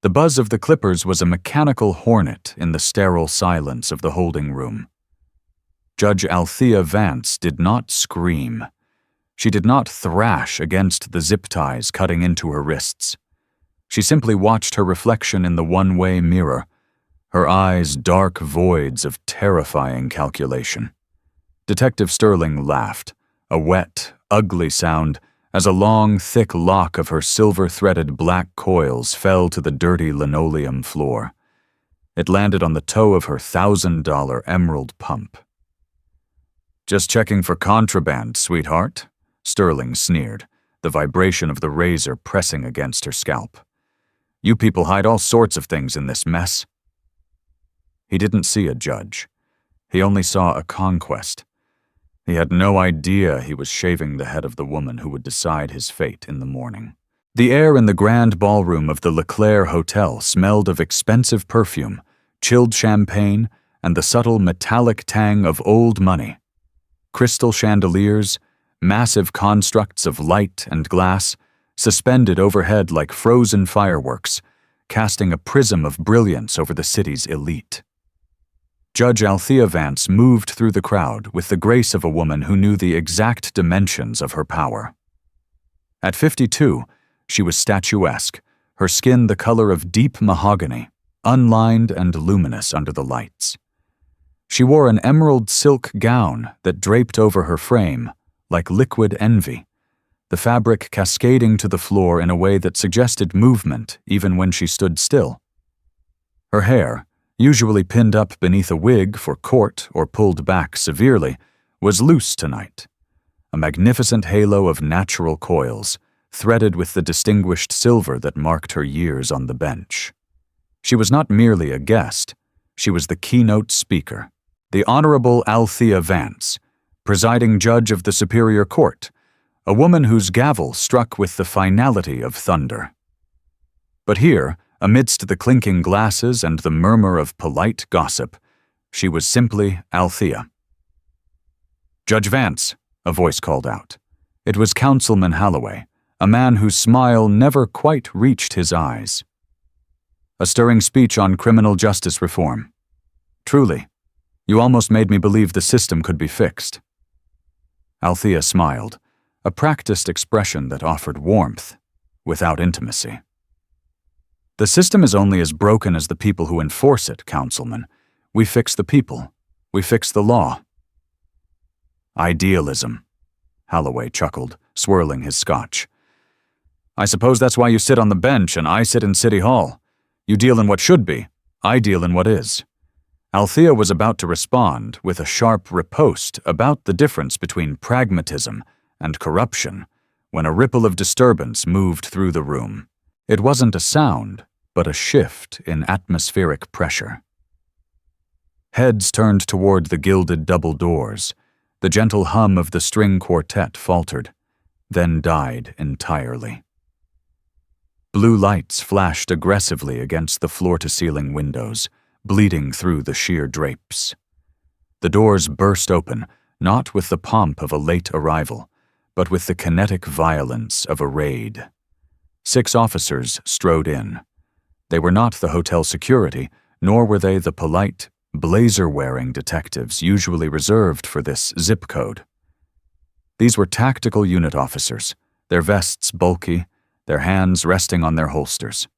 The buzz of the clippers was a mechanical hornet in the sterile silence of the holding room. Judge Althea Vance did not scream. She did not thrash against the zip ties cutting into her wrists. She simply watched her reflection in the one-way mirror, her eyes dark voids of terrifying calculation. Detective Sterling laughed, a wet, ugly sound, as a long, thick lock of her silver-threaded black coils fell to the dirty linoleum floor. It landed on the toe of her $1,000 emerald pump. "Just checking for contraband, sweetheart," Sterling sneered, the vibration of the razor pressing against her scalp. "You people hide all sorts of things in this mess." He didn't see a judge. He only saw a conquest. He had no idea he was shaving the head of the woman who would decide his fate in the morning. The air in the grand ballroom of the LeClaire Hotel smelled of expensive perfume, chilled champagne, and the subtle metallic tang of old money. Crystal chandeliers, massive constructs of light and glass, suspended overhead like frozen fireworks, casting a prism of brilliance over the city's elite. Judge Althea Vance moved through the crowd with the grace of a woman who knew the exact dimensions of her power. At 52, she was statuesque, her skin the color of deep mahogany, unlined and luminous under the lights. She wore an emerald silk gown that draped over her frame like liquid envy, the fabric cascading to the floor in a way that suggested movement even when she stood still. Her hair, usually pinned up beneath a wig for court or pulled back severely, was loose tonight, a magnificent halo of natural coils, threaded with the distinguished silver that marked her years on the bench. She was not merely a guest, she was the keynote speaker, the Honorable Althea Vance, presiding judge of the Superior Court, a woman whose gavel struck with the finality of thunder. But here, amidst the clinking glasses and the murmur of polite gossip, she was simply Althea. "Judge Vance," a voice called out. It was Councilman Holloway, a man whose smile never quite reached his eyes. "A stirring speech on criminal justice reform. Truly, you almost made me believe the system could be fixed." Althea smiled, a practiced expression that offered warmth, without intimacy. "The system is only as broken as the people who enforce it, Councilman. We fix the people. We fix the law." "Idealism," Holloway chuckled, swirling his scotch. "I suppose that's why you sit on the bench and I sit in City Hall. You deal in what should be. I deal in what is." Althea was about to respond with a sharp riposte about the difference between pragmatism and corruption when a ripple of disturbance moved through the room. It wasn't a sound, but a shift in atmospheric pressure. Heads turned toward the gilded double doors. The gentle hum of the string quartet faltered, then died entirely. Blue lights flashed aggressively against the floor-to-ceiling windows, bleeding through the sheer drapes. The doors burst open, not with the pomp of a late arrival, but with the kinetic violence of a raid. 6 officers strode in. They were not the hotel security, nor were they the polite, blazer-wearing detectives usually reserved for this zip code. These were tactical unit officers, their vests bulky, their hands resting on their holsters.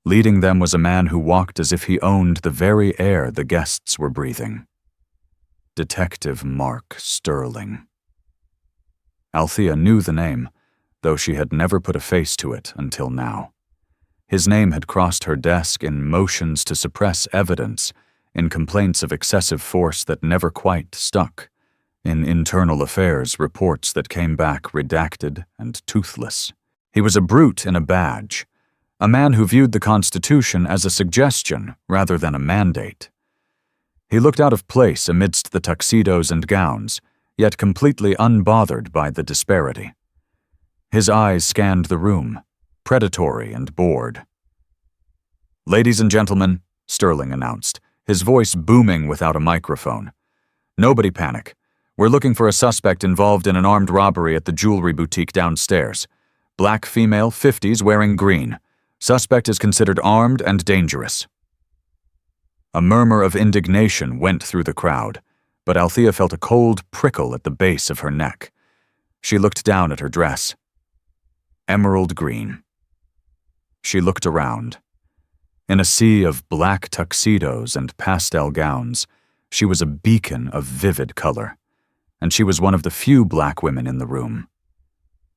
Leading them was a man who walked as if he owned the very air the guests were breathing. Detective Mark Sterling. Althea knew the name, though she had never put a face to it until now. His name had crossed her desk in motions to suppress evidence, in complaints of excessive force that never quite stuck, in internal affairs reports that came back redacted and toothless. He was a brute in a badge, a man who viewed the Constitution as a suggestion rather than a mandate. He looked out of place amidst the tuxedos and gowns, yet completely unbothered by the disparity. His eyes scanned the room, predatory and bored. "Ladies and gentlemen," Sterling announced, his voice booming without a microphone. "Nobody panic. We're looking for a suspect involved in an armed robbery at the jewelry boutique downstairs. Black female, 50s, wearing green. Suspect is considered armed and dangerous." A murmur of indignation went through the crowd, but Althea felt a cold prickle at the base of her neck. She looked down at her dress. Emerald green. She looked around. In a sea of black tuxedos and pastel gowns, she was a beacon of vivid color, and she was one of the few black women in the room.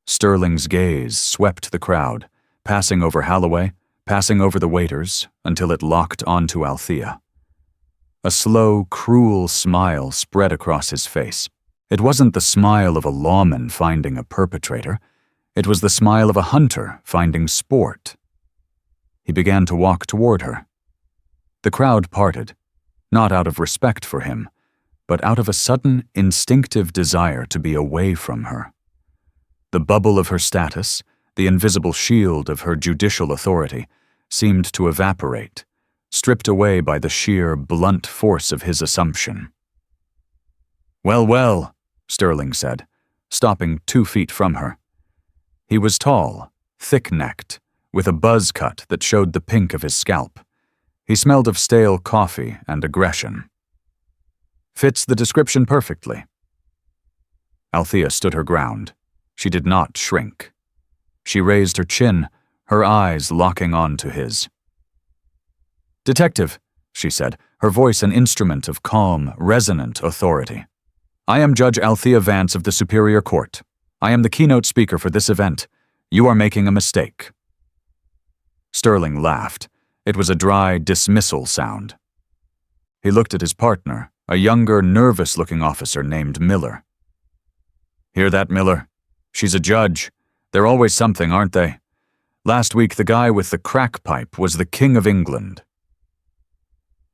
Sterling's gaze swept the crowd, passing over Holloway, passing over the waiters, until it locked onto Althea. A slow, cruel smile spread across his face. It wasn't the smile of a lawman finding a perpetrator. It was the smile of a hunter finding sport. He began to walk toward her. The crowd parted, not out of respect for him, but out of a sudden, instinctive desire to be away from her. The bubble of her status, the invisible shield of her judicial authority, seemed to evaporate, stripped away by the sheer, blunt force of his assumption. "Well, well," Sterling said, stopping 2 feet from her. He was tall, thick-necked, with a buzz cut that showed the pink of his scalp. He smelled of stale coffee and aggression. "Fits the description perfectly." Althea stood her ground. She did not shrink. She raised her chin, her eyes locking on to his. "Detective," she said, her voice an instrument of calm, resonant authority. "I am Judge Althea Vance of the Superior Court. I am the keynote speaker for this event. You are making a mistake." Sterling laughed. It was a dry dismissal sound. He looked at his partner, a younger, nervous-looking officer named Miller. "Hear that, Miller? She's a judge. They're always something, aren't they? Last week, the guy with the crack pipe was the King of England."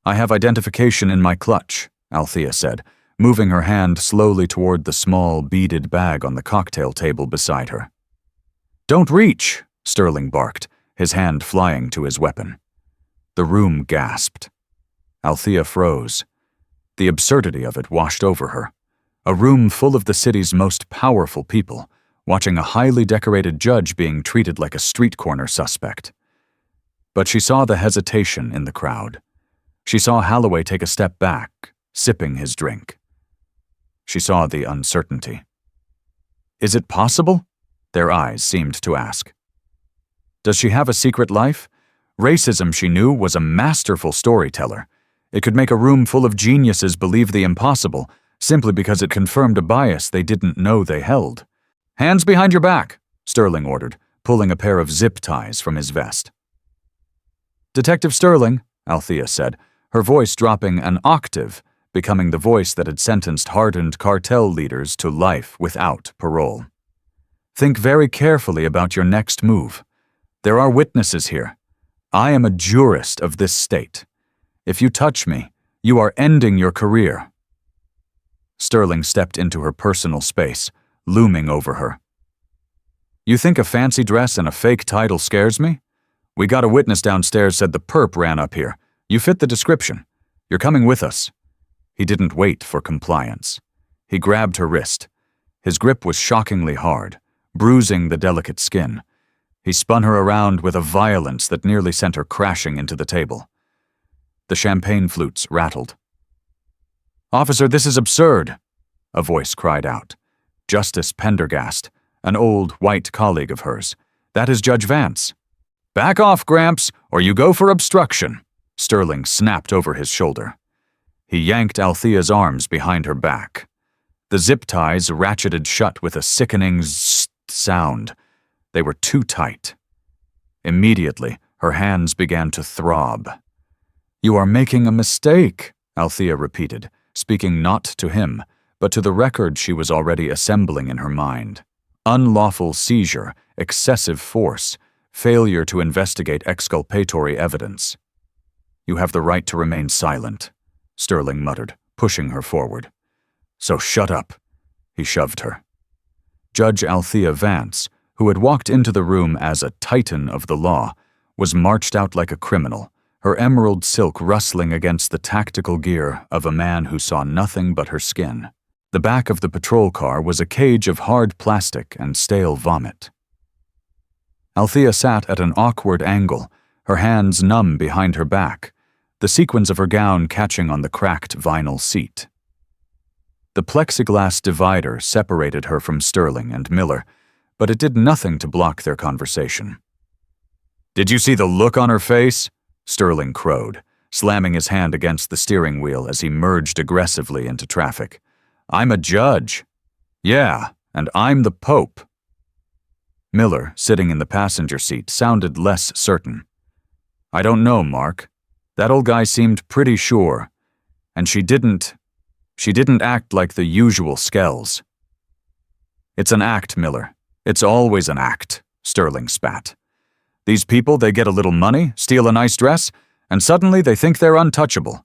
"I have identification in my clutch," Althea said, moving her hand slowly toward the small, beaded bag on the cocktail table beside her. "Don't reach," Sterling barked, his hand flying to his weapon. The room gasped. Althea froze. The absurdity of it washed over her. A room full of the city's most powerful people, watching a highly decorated judge being treated like a street corner suspect. But she saw the hesitation in the crowd. She saw Holloway take a step back, sipping his drink. She saw the uncertainty. "Is it possible?" their eyes seemed to ask. Does she have a secret life? Racism, she knew, was a masterful storyteller. It could make a room full of geniuses believe the impossible, simply because it confirmed a bias they didn't know they held. "Hands behind your back," Sterling ordered, pulling a pair of zip ties from his vest. "Detective Sterling," Althea said, her voice dropping an octave, becoming the voice that had sentenced hardened cartel leaders to life without parole. "Think very carefully about your next move. There are witnesses here. I am a jurist of this state. If you touch me, you are ending your career." Sterling stepped into her personal space, looming over her. "You think a fancy dress and a fake title scares me? We got a witness downstairs said the perp ran up here. You fit the description. You're coming with us." He didn't wait for compliance. He grabbed her wrist. His grip was shockingly hard, bruising the delicate skin. He spun her around with a violence that nearly sent her crashing into the table. The champagne flutes rattled. "Officer, this is absurd," a voice cried out. Justice Pendergast, an old, white colleague of hers. "That is Judge Vance." "Back off, Gramps, or you go for obstruction," Sterling snapped over his shoulder. He yanked Althea's arms behind her back. The zip ties ratcheted shut with a sickening zzzt sound. They were too tight. Immediately, her hands began to throb. "You are making a mistake," Althea repeated, speaking not to him, but to the record she was already assembling in her mind. Unlawful seizure, excessive force, failure to investigate exculpatory evidence. "You have the right to remain silent," Sterling muttered, pushing her forward. "So shut up." He shoved her. Judge Althea Vance, who had walked into the room as a titan of the law, was marched out like a criminal, her emerald silk rustling against the tactical gear of a man who saw nothing but her skin. The back of the patrol car was a cage of hard plastic and stale vomit. Althea sat at an awkward angle, her hands numb behind her back, the sequins of her gown catching on the cracked vinyl seat. The plexiglass divider separated her from Sterling and Miller, but it did nothing to block their conversation. "Did you see the look on her face?" Sterling crowed, slamming his hand against the steering wheel as he merged aggressively into traffic. "I'm a judge." "Yeah, and I'm the Pope." Miller, sitting in the passenger seat, sounded less certain. "I don't know, Mark. That old guy seemed pretty sure. And she didn't act like the usual skells." "It's an act, Miller. It's always an act," Sterling spat. "These people, they get a little money, steal a nice dress, and suddenly they think they're untouchable.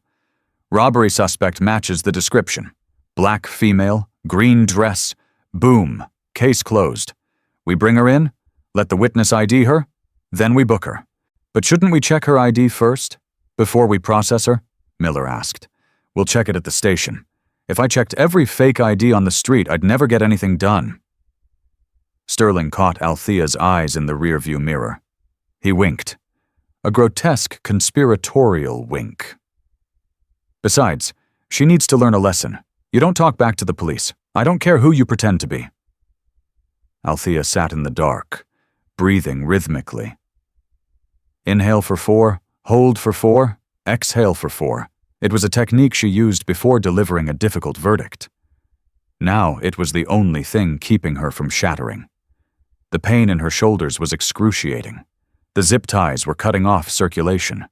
Robbery suspect matches the description. Black female, green dress, boom, case closed. We bring her in, let the witness ID her, then we book her. But shouldn't we check her ID first, before we process her?" Miller asked. "We'll check it at the station. If I checked every fake ID on the street, I'd never get anything done." Sterling caught Althea's eyes in the rearview mirror. He winked. A grotesque, conspiratorial wink. "Besides, she needs to learn a lesson. You don't talk back to the police. I don't care who you pretend to be." Althea sat in the dark, breathing rhythmically. Inhale for 4, hold for 4, exhale for 4. It was a technique she used before delivering a difficult verdict. Now it was the only thing keeping her from shattering. The pain in her shoulders was excruciating. The zip ties were cutting off circulation.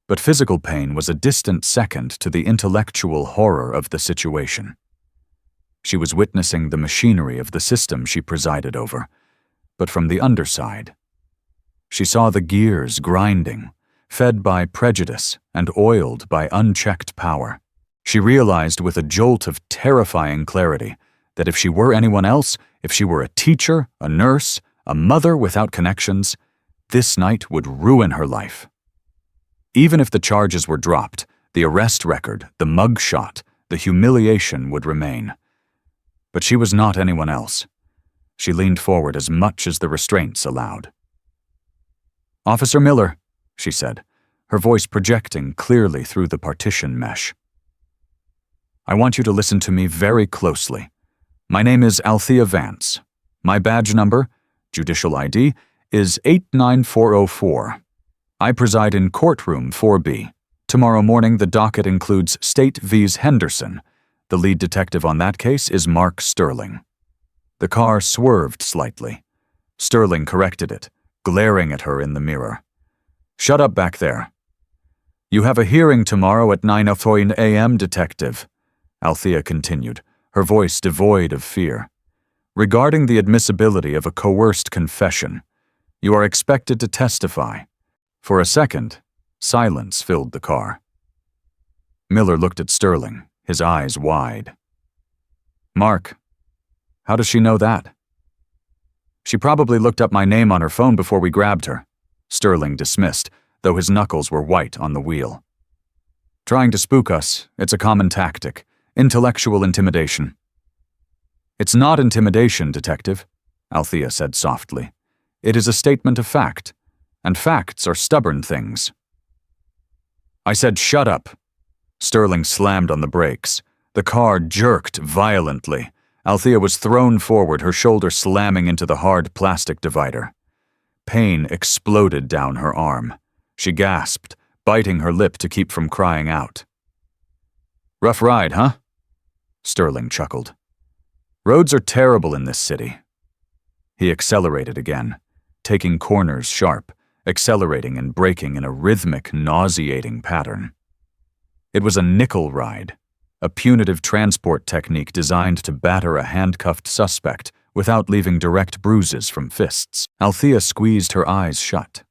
But physical pain was a distant second to the intellectual horror of the situation. She was witnessing the machinery of the system she presided over, but from the underside. She saw the gears grinding, fed by prejudice and oiled by unchecked power. She realized with a jolt of terrifying clarity that if she were anyone else, if she were a teacher, a nurse, a mother without connections, this night would ruin her life. Even if the charges were dropped, the arrest record, the mugshot, the humiliation would remain. But she was not anyone else. She leaned forward as much as the restraints allowed. "Officer Miller," she said, her voice projecting clearly through the partition mesh. "I want you to listen to me very closely. My name is Althea Vance. My badge number, judicial ID, is 89404. I preside in courtroom 4B. Tomorrow morning the docket includes State vs. Henderson. The lead detective on that case is Mark Sterling." The car swerved slightly. Sterling corrected it, glaring at her in the mirror. "Shut up back there." "You have a hearing tomorrow at 9:00 a.m., detective," Althea continued, her voice devoid of fear. "Regarding the admissibility of a coerced confession, you are expected to testify." For a second, silence filled the car. Miller looked at Sterling, his eyes wide. "Mark, how does she know that?" "She probably looked up my name on her phone before we grabbed her," Sterling dismissed, though his knuckles were white on the wheel. "Trying to spook us, it's a common tactic. Intellectual intimidation." "It's not intimidation, detective," Althea said softly. "It is a statement of fact, and facts are stubborn things." "I said shut up." Sterling slammed on the brakes. The car jerked violently. Althea was thrown forward, her shoulder slamming into the hard plastic divider. Pain exploded down her arm. She gasped, biting her lip to keep from crying out. "Rough ride, huh?" Sterling chuckled. "Roads are terrible in this city." He accelerated again, taking corners sharp, accelerating and braking in a rhythmic, nauseating pattern. It was a nickel ride, a punitive transport technique designed to batter a handcuffed suspect without leaving direct bruises from fists. Althea squeezed her eyes shut.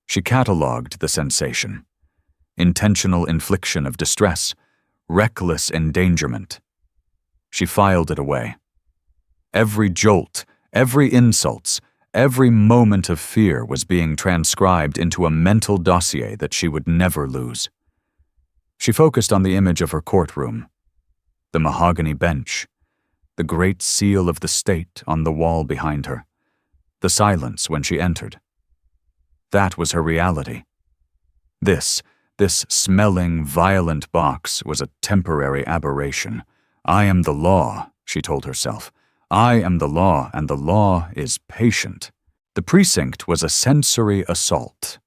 She catalogued the sensation. Intentional infliction of distress, reckless endangerment. She filed it away. Every jolt, every insult, every moment of fear was being transcribed into a mental dossier that she would never lose. She focused on the image of her courtroom, the mahogany bench, the great seal of the state on the wall behind her, the silence when she entered. That was her reality. This smelling, violent box was a temporary aberration. I am the law, she told herself. I am the law, and the law is patient. The precinct was a sensory assault.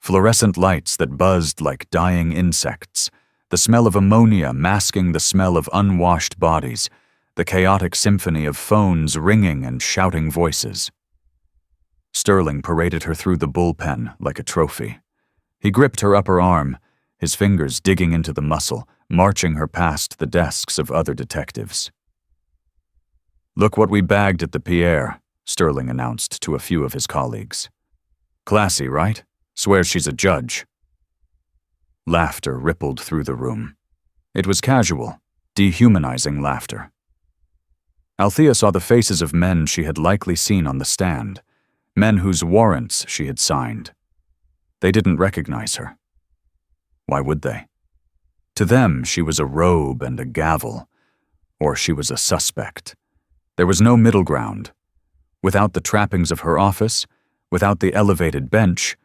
Fluorescent lights that buzzed like dying insects, the smell of ammonia masking the smell of unwashed bodies, the chaotic symphony of phones ringing and shouting voices. Sterling paraded her through the bullpen like a trophy. He gripped her upper arm, his fingers digging into the muscle, marching her past the desks of other detectives. "Look what we bagged at the Pierre," Sterling announced to a few of his colleagues. "Classy, right? Swears she's a judge." Laughter rippled through the room. It was casual, dehumanizing laughter. Althea saw the faces of men she had likely seen on the stand, men whose warrants she had signed. They didn't recognize her. Why would they? To them, she was a robe and a gavel, or she was a suspect. There was no middle ground. Without the trappings of her office, without the elevated bench,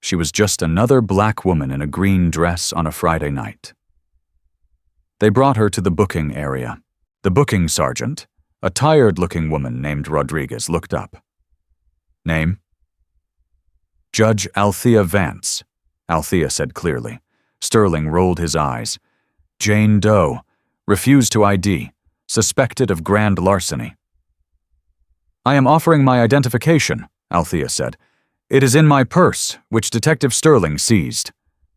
she was just another black woman in a green dress on a Friday night. They brought her to the booking area. The booking sergeant, a tired-looking woman named Rodriguez, looked up. "Name?" "Judge Althea Vance," Althea said clearly. Sterling rolled his eyes. "Jane Doe, refused to ID, suspected of grand larceny." "I am offering my identification," Althea said. "It is in my purse, which Detective Sterling seized."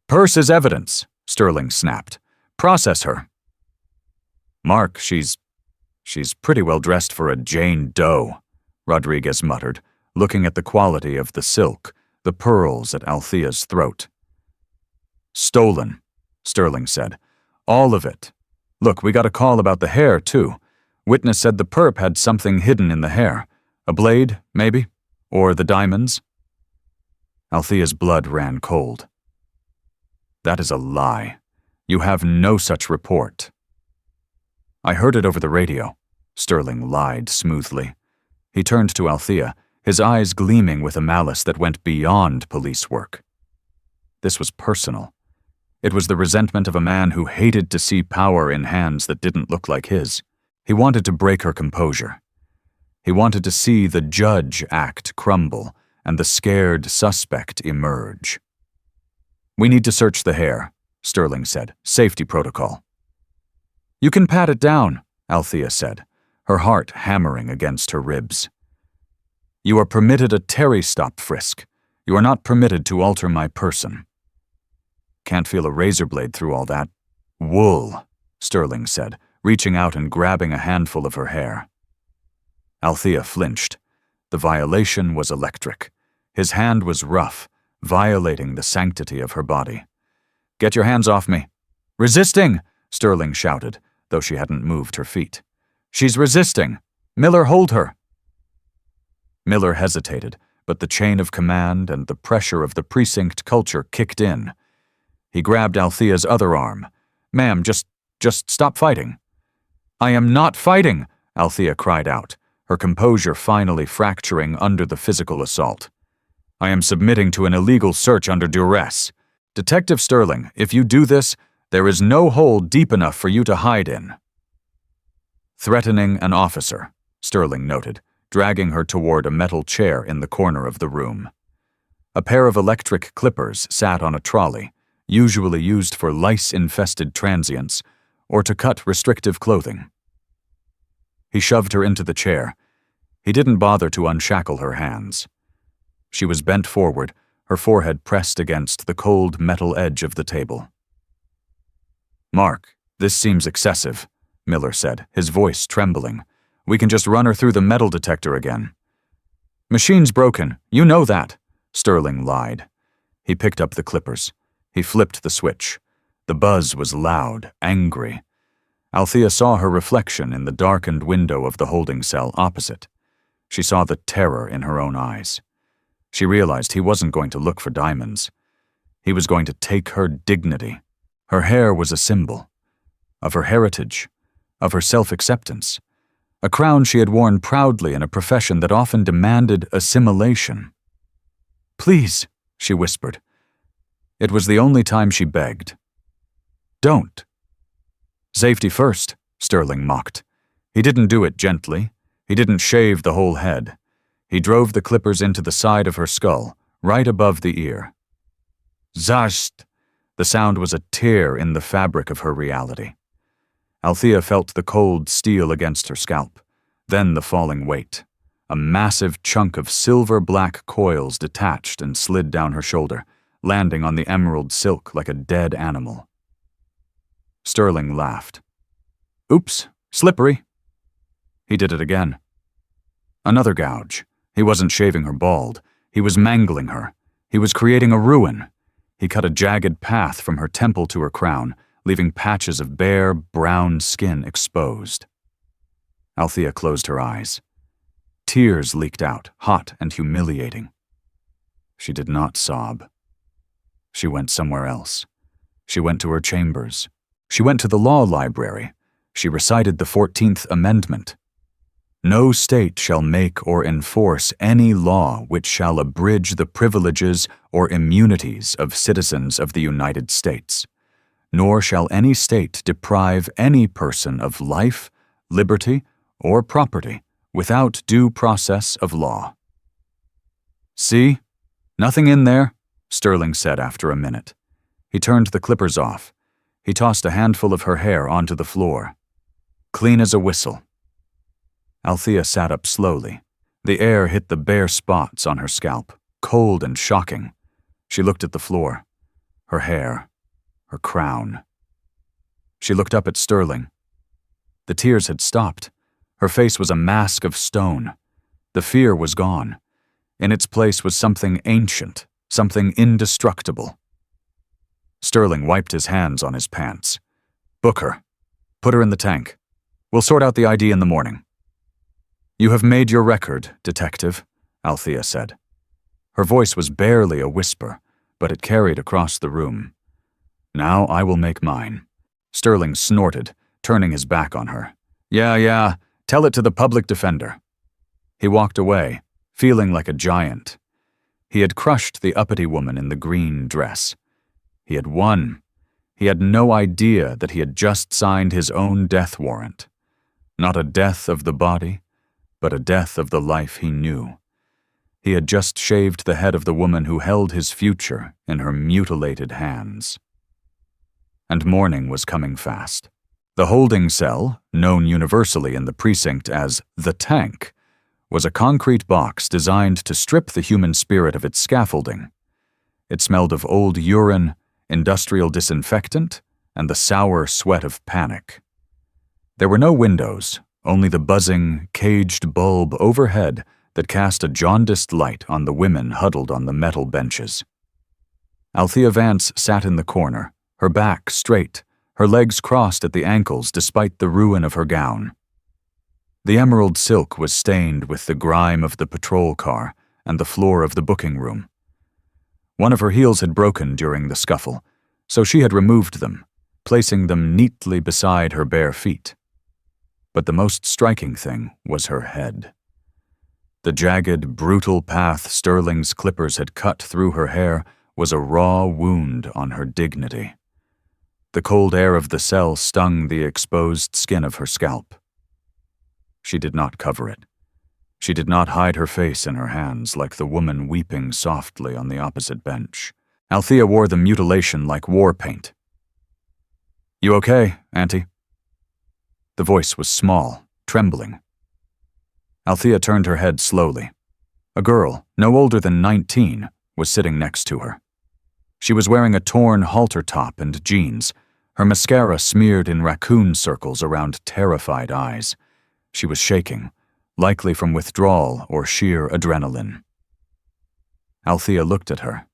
"Purse is evidence," Sterling snapped. "Process her." "Mark, she's pretty well dressed for a Jane Doe," Rodriguez muttered, looking at the quality of the silk, the pearls at Althea's throat. "Stolen," Sterling said. "All of it. Look, we got a call about the hair, too. Witness said the perp had something hidden in the hair. A blade, maybe? Or the diamonds?" Althea's blood ran cold. "That is a lie. You have no such report." "I heard it over the radio," Sterling lied smoothly. He turned to Althea, his eyes gleaming with a malice that went beyond police work. This was personal. It was the resentment of a man who hated to see power in hands that didn't look like his. He wanted to break her composure. He wanted to see the judge act crumble and the scared suspect emerge. "We need to search the hair," Sterling said. "Safety protocol." "You can pat it down," Althea said, her heart hammering against her ribs. "You are permitted a Terry stop frisk. You are not permitted to alter my person." "Can't feel a razor blade through all that wool," Sterling said, reaching out and grabbing a handful of her hair. Althea flinched. The violation was electric. His hand was rough, violating the sanctity of her body. "Get your hands off me." "Resisting!" Sterling shouted, though she hadn't moved her feet. "She's resisting! Miller, hold her!" Miller hesitated, but the chain of command and the pressure of the precinct culture kicked in. He grabbed Althea's other arm. "Ma'am, just stop fighting." "I am not fighting!" Althea cried out, her composure finally fracturing under the physical assault. "I am submitting to an illegal search under duress. Detective Sterling, if you do this, there is no hole deep enough for you to hide in." "Threatening an officer," Sterling noted, dragging her toward a metal chair in the corner of the room. A pair of electric clippers sat on a trolley, usually used for lice-infested transients or to cut restrictive clothing. He shoved her into the chair. He didn't bother to unshackle her hands. She was bent forward, her forehead pressed against the cold metal edge of the table. "Mark, this seems excessive," Miller said, his voice trembling. "We can just run her through the metal detector again." "Machine's broken, you know that," Sterling lied. He picked up the clippers. He flipped the switch. The buzz was loud, angry. Althea saw her reflection in the darkened window of the holding cell opposite. She saw the terror in her own eyes. She realized he wasn't going to look for diamonds. He was going to take her dignity. Her hair was a symbol of her heritage, of her self-acceptance, a crown she had worn proudly in a profession that often demanded assimilation. "Please," she whispered. It was the only time she begged. "Don't." "Safety first," Sterling mocked. He didn't do it gently. He didn't shave the whole head. He drove the clippers into the side of her skull, right above the ear. Zasht! The sound was a tear in the fabric of her reality. Althea felt the cold steel against her scalp, then the falling weight. A massive chunk of silver-black coils detached and slid down her shoulder, landing on the emerald silk like a dead animal. Sterling laughed. "Oops, slippery." He did it again. Another gouge. He wasn't shaving her bald. He was mangling her. He was creating a ruin. He cut a jagged path from her temple to her crown, leaving patches of bare, brown skin exposed. Althea closed her eyes. Tears leaked out, hot and humiliating. She did not sob. She went somewhere else. She went to her chambers. She went to the law library. She recited the 14th Amendment. "No state shall make or enforce any law which shall abridge the privileges or immunities of citizens of the United States, nor shall any state deprive any person of life, liberty, or property without due process of law." "See? Nothing in there," Sterling said after a minute. He turned the clippers off. He tossed a handful of her hair onto the floor. "Clean as a whistle." Althea sat up slowly. The air hit the bare spots on her scalp, cold and shocking. She looked at the floor. Her hair. Her crown. She looked up at Sterling. The tears had stopped. Her face was a mask of stone. The fear was gone. In its place was something ancient, something indestructible. Sterling wiped his hands on his pants. "Book her. Put her in the tank. We'll sort out the ID in the morning." "You have made your record, Detective," Althea said. Her voice was barely a whisper, but it carried across the room. "Now I will make mine." Sterling snorted, turning his back on her. Yeah, tell it to the public defender." He walked away, feeling like a giant. He had crushed the uppity woman in the green dress. He had won. He had no idea that he had just signed his own death warrant. Not a death of the body, but a death of the life he knew. He had just shaved the head of the woman who held his future in her mutilated hands. And morning was coming fast. The holding cell, known universally in the precinct as the tank, was a concrete box designed to strip the human spirit of its scaffolding. It smelled of old urine, industrial disinfectant, and the sour sweat of panic. There were no windows, only the buzzing, caged bulb overhead that cast a jaundiced light on the women huddled on the metal benches. Althea Vance sat in the corner, her back straight, her legs crossed at the ankles despite the ruin of her gown. The emerald silk was stained with the grime of the patrol car and the floor of the booking room. One of her heels had broken during the scuffle, so she had removed them, placing them neatly beside her bare feet. But the most striking thing was her head. The jagged, brutal path Sterling's clippers had cut through her hair was a raw wound on her dignity. The cold air of the cell stung the exposed skin of her scalp. She did not cover it. She did not hide her face in her hands like the woman weeping softly on the opposite bench. Althea wore the mutilation like war paint. "You okay, Auntie?" The voice was small, trembling. Althea turned her head slowly. A girl, no older than 19, was sitting next to her. She was wearing a torn halter top and jeans, her mascara smeared in raccoon circles around terrified eyes. She was shaking, likely from withdrawal or sheer adrenaline. Althea looked at her.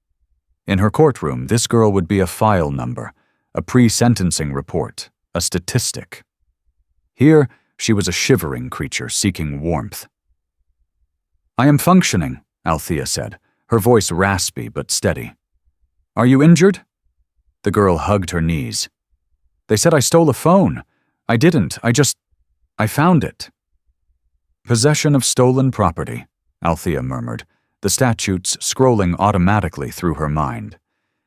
In her courtroom, this girl would be a file number, a pre-sentencing report, a statistic. Here, she was a shivering creature seeking warmth. "I am functioning," Althea said, her voice raspy but steady. "Are you injured?" The girl hugged her knees. "They said I stole a phone. I didn't. I found it." Possession of stolen property, Althea murmured, the statutes scrolling automatically through her mind.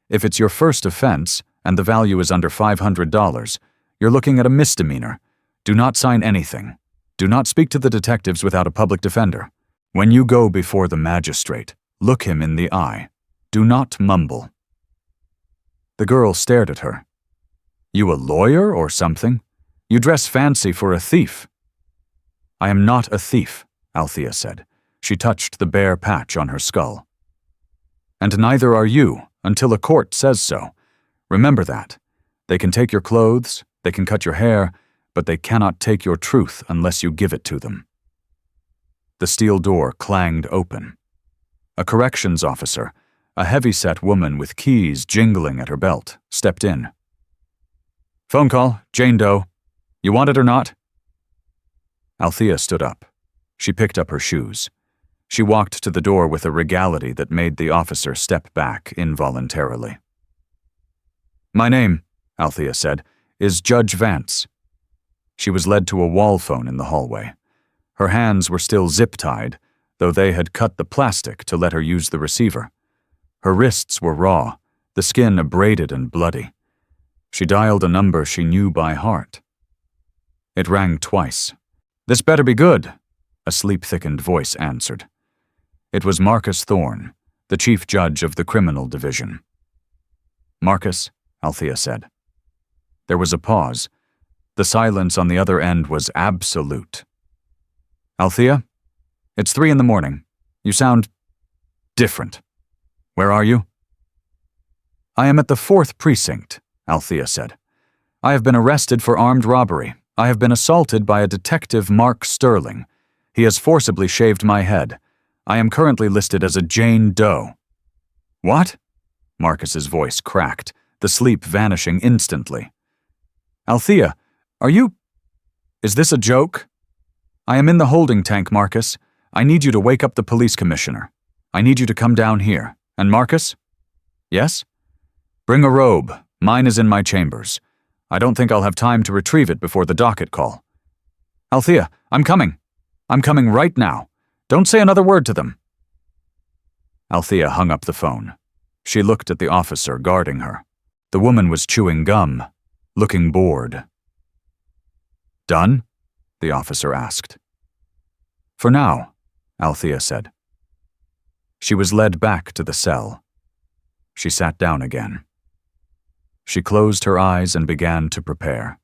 If it's your first offense, and the value is under $500, you're looking at a misdemeanor. Do not sign anything. Do not speak to the detectives without a public defender. When you go before the magistrate, look him in the eye. Do not mumble. The girl stared at her. You a lawyer or something? You dress fancy for a thief. I am not a thief, Althea said. She touched the bare patch on her skull. And neither are you, until a court says so. Remember that. They can take your clothes, they can cut your hair, but they cannot take your truth unless you give it to them. The steel door clanged open. A corrections officer, a heavy-set woman with keys jingling at her belt, stepped in. Phone call, Jane Doe. You want it or not? Althea stood up. She picked up her shoes. She walked to the door with a regality that made the officer step back involuntarily. My name, Althea said, is Judge Vance. She was led to a wall phone in the hallway. Her hands were still zip-tied, though they had cut the plastic to let her use the receiver. Her wrists were raw, the skin abraded and bloody. She dialed a number she knew by heart. It rang twice. This better be good, a sleep-thickened voice answered. It was Marcus Thorne, the chief judge of the criminal division. Marcus, Althea said. There was a pause. The silence on the other end was absolute. Althea, it's 3 a.m. You sound different. Where are you? I am at the 4th precinct, Althea said. I have been arrested for armed robbery. I have been assaulted by a detective, Mark Sterling. He has forcibly shaved my head. I am currently listed as a Jane Doe. What? Marcus's voice cracked, the sleep vanishing instantly. Althea, are you... Is this a joke? I am in the holding tank, Marcus. I need you to wake up the police commissioner. I need you to come down here. And Marcus? Yes? Bring a robe. Mine is in my chambers. I don't think I'll have time to retrieve it before the docket call. Althea, I'm coming. I'm coming right now. Don't say another word to them. Althea hung up the phone. She looked at the officer guarding her. The woman was chewing gum, looking bored. Done? The officer asked. For now, Althea said. She was led back to the cell. She sat down again. She closed her eyes and began to prepare.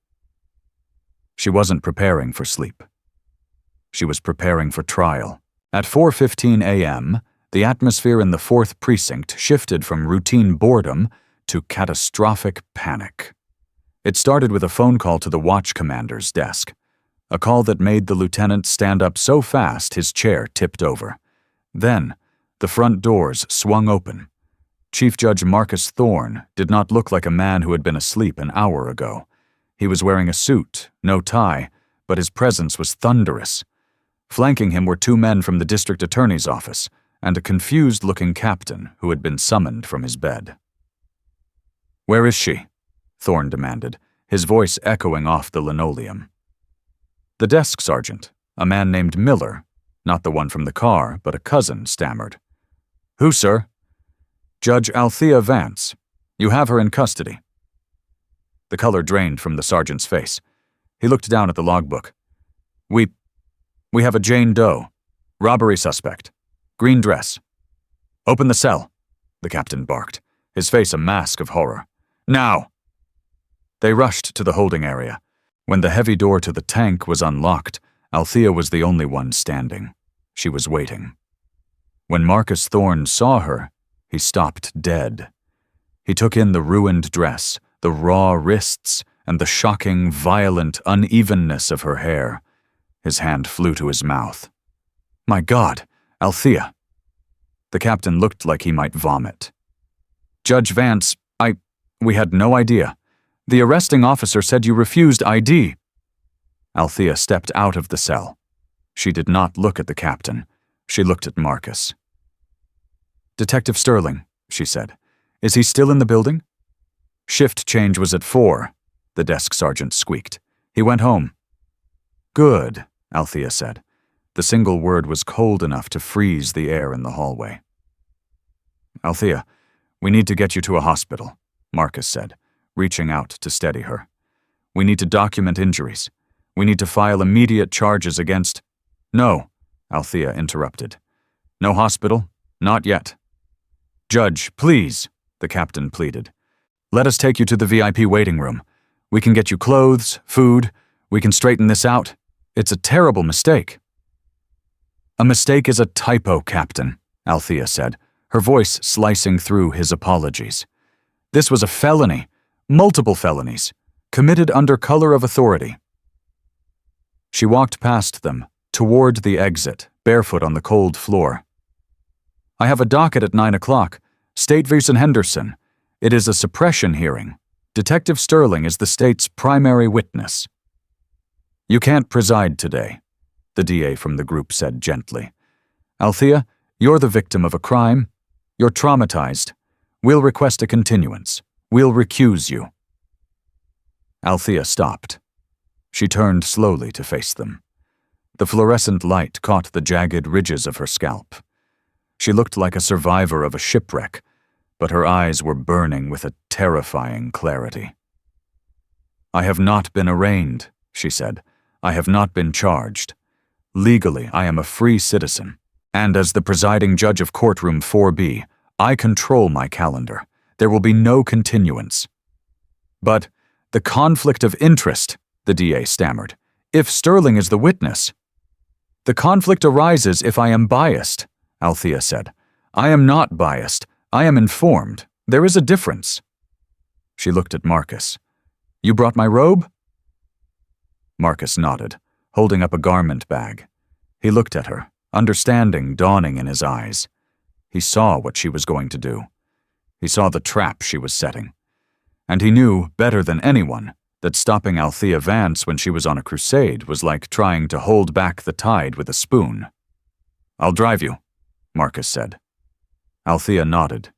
She wasn't preparing for sleep. She was preparing for trial. At 4:15 a.m., the atmosphere in the 4th precinct shifted from routine boredom to catastrophic panic. It started with a phone call to the watch commander's desk, a call that made the lieutenant stand up so fast his chair tipped over. Then, the front doors swung open. Chief Judge Marcus Thorne did not look like a man who had been asleep an hour ago. He was wearing a suit, no tie, but his presence was thunderous. Flanking him were 2 men from the district attorney's office and a confused-looking captain who had been summoned from his bed. Where is she? Thorne demanded, his voice echoing off the linoleum. The desk sergeant, a man named Miller, not the one from the car, but a cousin, stammered. Who, sir? Judge Althea Vance. You have her in custody. The color drained from the sergeant's face. He looked down at the logbook. We have a Jane Doe. Robbery suspect. Green dress. Open the cell, the captain barked, his face a mask of horror. Now! They rushed to the holding area. When the heavy door to the tank was unlocked, Althea was the only one standing. She was waiting. When Marcus Thorne saw her, he stopped dead. He took in the ruined dress, the raw wrists, and the shocking, violent unevenness of her hair. His hand flew to his mouth. My God, Althea. The captain looked like he might vomit. Judge Vance, we had no idea. The arresting officer said you refused ID. Althea stepped out of the cell. She did not look at the captain. She looked at Marcus. Detective Sterling, she said. Is he still in the building? Shift change was at 4, the desk sergeant squeaked. He went home. Good, Althea said. The single word was cold enough to freeze the air in the hallway. "Althea, we need to get you to a hospital," Marcus said, reaching out to steady her. "We need to document injuries. We need to file immediate charges against—" "No," Althea interrupted. "No hospital? Not yet." "Judge, please," the captain pleaded. "Let us take you to the VIP waiting room. We can get you clothes, food. We can straighten this out. It's a terrible mistake." "A mistake is a typo, Captain," Althea said, her voice slicing through his apologies. "This was a felony, multiple felonies, committed under color of authority." She walked past them, toward the exit, barefoot on the cold floor. "I have a docket at 9 o'clock. State v. Henderson. It is a suppression hearing. Detective Sterling is the state's primary witness." "You can't preside today," the DA from the group said gently. "Althea, you're the victim of a crime. You're traumatized. We'll request a continuance. We'll recuse you." Althea stopped. She turned slowly to face them. The fluorescent light caught the jagged ridges of her scalp. She looked like a survivor of a shipwreck, but her eyes were burning with a terrifying clarity. "I have not been arraigned," she said. "I have not been charged. Legally, I am a free citizen, and as the presiding judge of courtroom 4B, I control my calendar. There will be no continuance." "But the conflict of interest," the DA stammered. "If Sterling is the witness—" "The conflict arises if I am biased," Althea said. "I am not biased. I am informed. There is a difference." She looked at Marcus. "You brought my robe?" Marcus nodded, holding up a garment bag. He looked at her, understanding dawning in his eyes. He saw what she was going to do. He saw the trap she was setting. And he knew, better than anyone, that stopping Althea Vance when she was on a crusade was like trying to hold back the tide with a spoon. "I'll drive you," Marcus said. Althea nodded.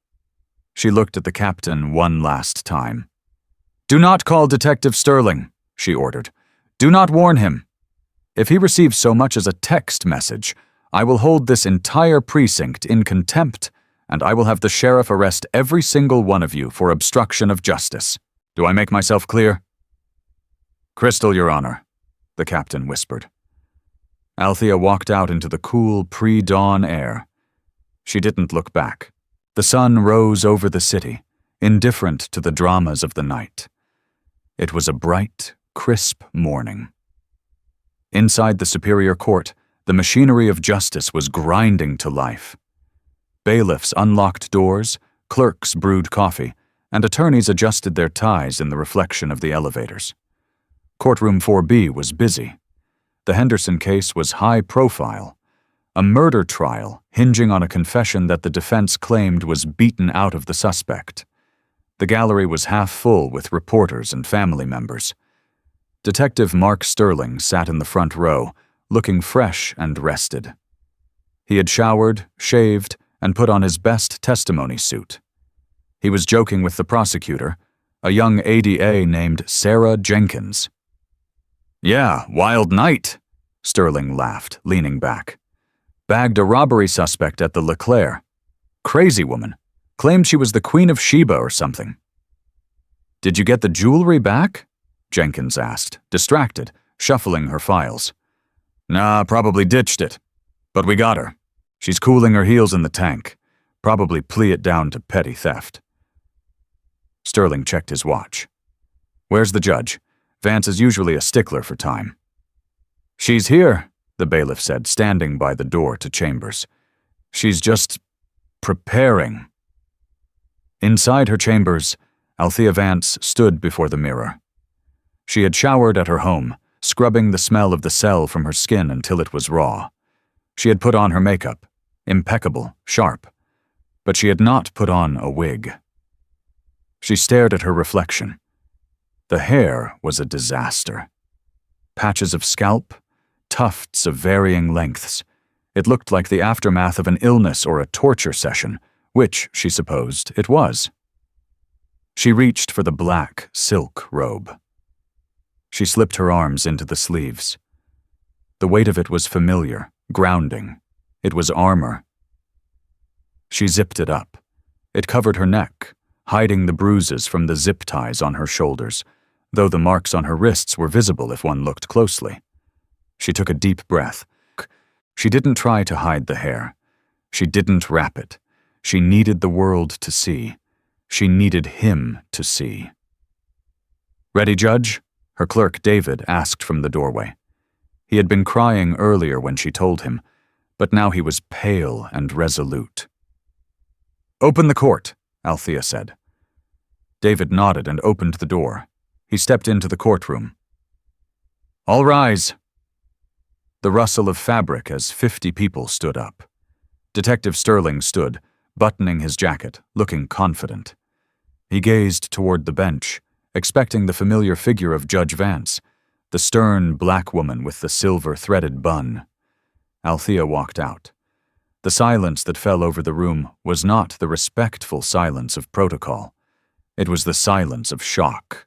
She looked at the captain one last time. "Do not call Detective Sterling," she ordered. "Do not warn him. If he receives so much as a text message, I will hold this entire precinct in contempt, and I will have the sheriff arrest every single one of you for obstruction of justice. Do I make myself clear?" "Crystal, Your Honor," the captain whispered. Althea walked out into the cool pre-dawn air. She didn't look back. The sun rose over the city, indifferent to the dramas of the night. It was a bright, crisp morning. Inside the Superior Court, the machinery of justice was grinding to life. Bailiffs unlocked doors, clerks brewed coffee, and attorneys adjusted their ties in the reflection of the elevators. Courtroom 4B was busy. The Henderson case was high profile. A murder trial hinging on a confession that the defense claimed was beaten out of the suspect. The gallery was half full with reporters and family members. Detective Mark Sterling sat in the front row, looking fresh and rested. He had showered, shaved, and put on his best testimony suit. He was joking with the prosecutor, a young ADA named Sarah Jenkins. "Yeah, wild night," Sterling laughed, leaning back. "Bagged a robbery suspect at the Leclerc. Crazy woman. Claimed she was the Queen of Sheba or something." "Did you get the jewelry back?" Jenkins asked, distracted, shuffling her files. "Nah, probably ditched it. But we got her. She's cooling her heels in the tank. Probably plea it down to petty theft." Sterling checked his watch. "Where's the judge? Vance is usually a stickler for time." "She's here," the bailiff said, standing by the door to chambers. "She's just preparing." Inside her chambers, Althea Vance stood before the mirror. She had showered at her home, scrubbing the smell of the cell from her skin until it was raw. She had put on her makeup, impeccable, sharp, but she had not put on a wig. She stared at her reflection. The hair was a disaster. Patches of scalp, tufts of varying lengths. It looked like the aftermath of an illness or a torture session, which, she supposed, it was. She reached for the black silk robe. She slipped her arms into the sleeves. The weight of it was familiar, grounding. It was armor. She zipped it up. It covered her neck, hiding the bruises from the zip ties on her shoulders, though the marks on her wrists were visible if one looked closely. She took a deep breath. She didn't try to hide the hair. She didn't wrap it. She needed the world to see. She needed him to see. "Ready, Judge?" her clerk David asked from the doorway. He had been crying earlier when she told him, but now he was pale and resolute. "Open the court," Althea said. David nodded and opened the door. He stepped into the courtroom. "All rise." The rustle of fabric as 50 people stood up. Detective Sterling stood, buttoning his jacket, looking confident. He gazed toward the bench, expecting the familiar figure of Judge Vance, the stern black woman with the silver-threaded bun. Althea walked out. The silence that fell over the room was not the respectful silence of protocol. It was the silence of shock.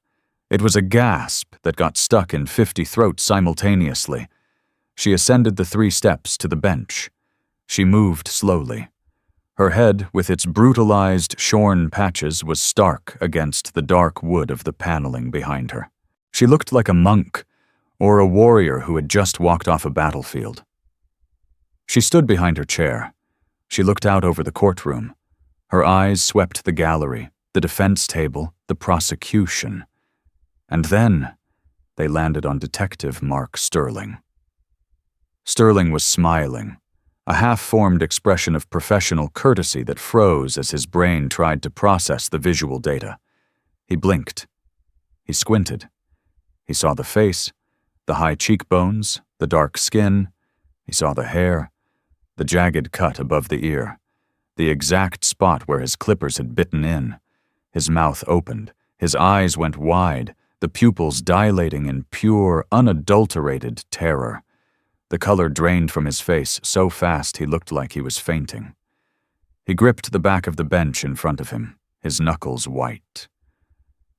It was a gasp that got stuck in 50 throats simultaneously. She ascended the 3 steps to the bench. She moved slowly. Her head, with its brutalized, shorn patches, was stark against the dark wood of the paneling behind her. She looked like a monk, or a warrior who had just walked off a battlefield. She stood behind her chair. She looked out over the courtroom. Her eyes swept the gallery, the defense table, the prosecution. And then they landed on Detective Mark Sterling. Sterling was smiling, a half-formed expression of professional courtesy that froze as his brain tried to process the visual data. He blinked. He squinted. He saw the face, the high cheekbones, the dark skin. He saw the hair, the jagged cut above the ear, the exact spot where his clippers had bitten in. His mouth opened. His eyes went wide, the pupils dilating in pure, unadulterated terror. The color drained from his face so fast he looked like he was fainting. He gripped the back of the bench in front of him, his knuckles white.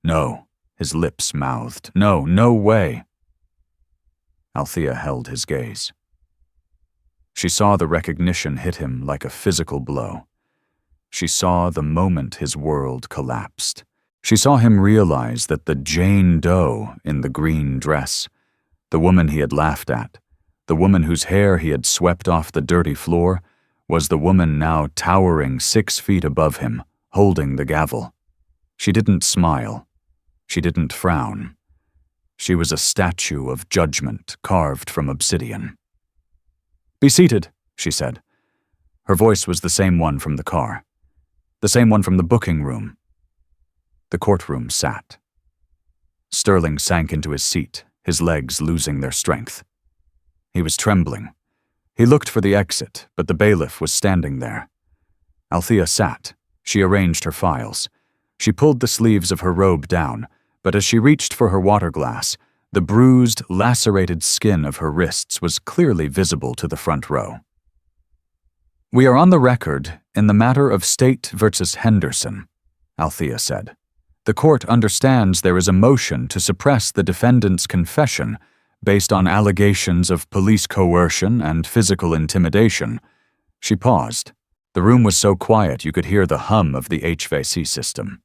"No," his lips mouthed. "No, no way." Althea held his gaze. She saw the recognition hit him like a physical blow. She saw the moment his world collapsed. She saw him realize that the Jane Doe in the green dress, the woman he had laughed at, the woman whose hair he had swept off the dirty floor, was the woman now towering 6 feet above him, holding the gavel. She didn't smile. She didn't frown. She was a statue of judgment carved from obsidian. "Be seated," she said. Her voice was the same one from the car, the same one from the booking room. The courtroom sat. Sterling sank into his seat, his legs losing their strength. He was trembling. He looked for the exit, but the bailiff was standing there. Althea sat. She arranged her files. She pulled the sleeves of her robe down, but as she reached for her water glass, the bruised, lacerated skin of her wrists was clearly visible to the front row. "We are on the record in the matter of State versus Henderson," Althea said. "The court understands there is a motion to suppress the defendant's confession based on allegations of police coercion and physical intimidation." She paused. The room was so quiet you could hear the hum of the HVAC system.